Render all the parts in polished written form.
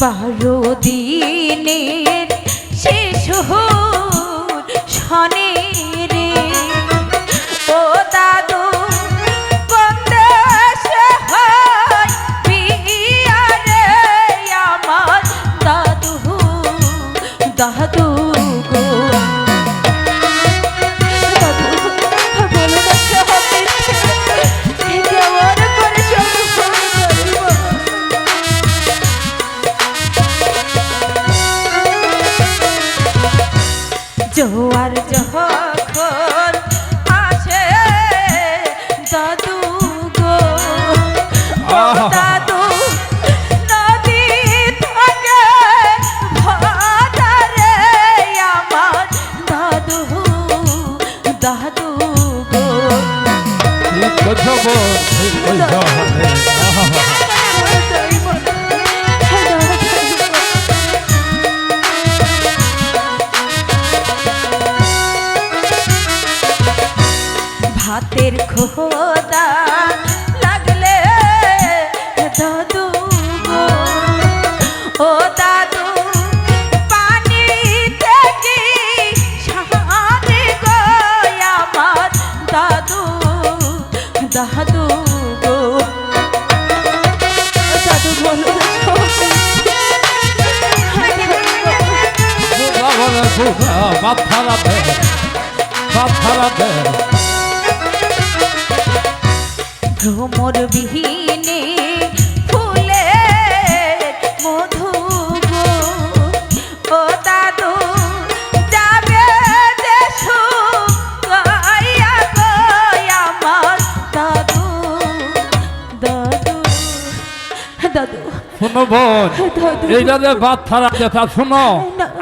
বারো দিনের শেষ শনে রে ও দাদু কোন দেশে হয় বিয়া রে আমার দাদু দাদু গো জোয়ার যখন আসে দাদু গো ও দাদু নদী থাকে ভাদারে আমার দাদু দাদু গো হাতের খোদা লাগলে দাদু গো ও দাদু পানি থেকে সাহারে গো আমার দাদু দাদু গো দাদু বলো ভ্রমর বিহীনে ফুলে মধু গো ও দাদু যাবে দেশু গাইয়া গো আমার দাদু দাদু দাদু শোনো বোন, এইটা যে বাচ্চারা যেটা শোনো,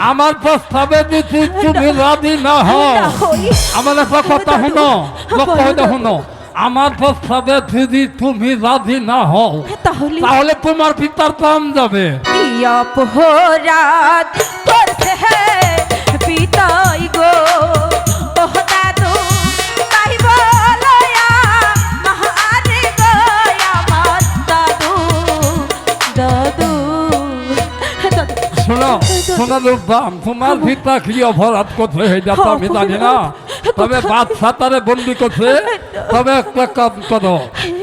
আমার প্রস্তাবে যদি তুমি রাজি না হও, আমার একটা কথা শোনো, শোনো, আমার প্রস্তাবে যদি তুমি রাজি না হও তাহলে তোমার পিতার প্রাণ যাবে। অপরাধ করছে পিতাই গো ও দাদু তাই বলয়া মহারে গো আমার দাদু দাদু শোনো শোনো লোকবাম, তোমার পিতা কি অপরাধ করছে সেটা তো আমি জানি না, তবে বাদশা তারে বন্দি করছে। তবে একটা কাজ করো,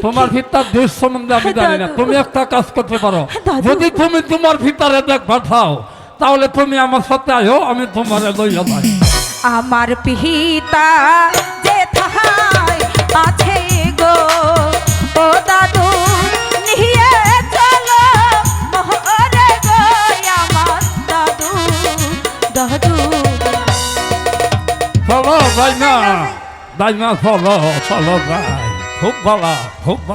তোমার পিতার দেশ সম্বন্ধে আমি জানি না, তুমি একটা কাজ করতে পারো, যদি তুমি তোমার পিতারে দেখবার চাও তাহলে তুমি আমার সাথে আয়ো, আমি তোমারে লইয়া যাই। আমার পিতা যে থাই আছে গো ও দাদু নিয়ে চলো মহরে গো আমার দাদু দাদু চলো যাই না, চলো চলো যাই, খুব ভালো খুব ভালো।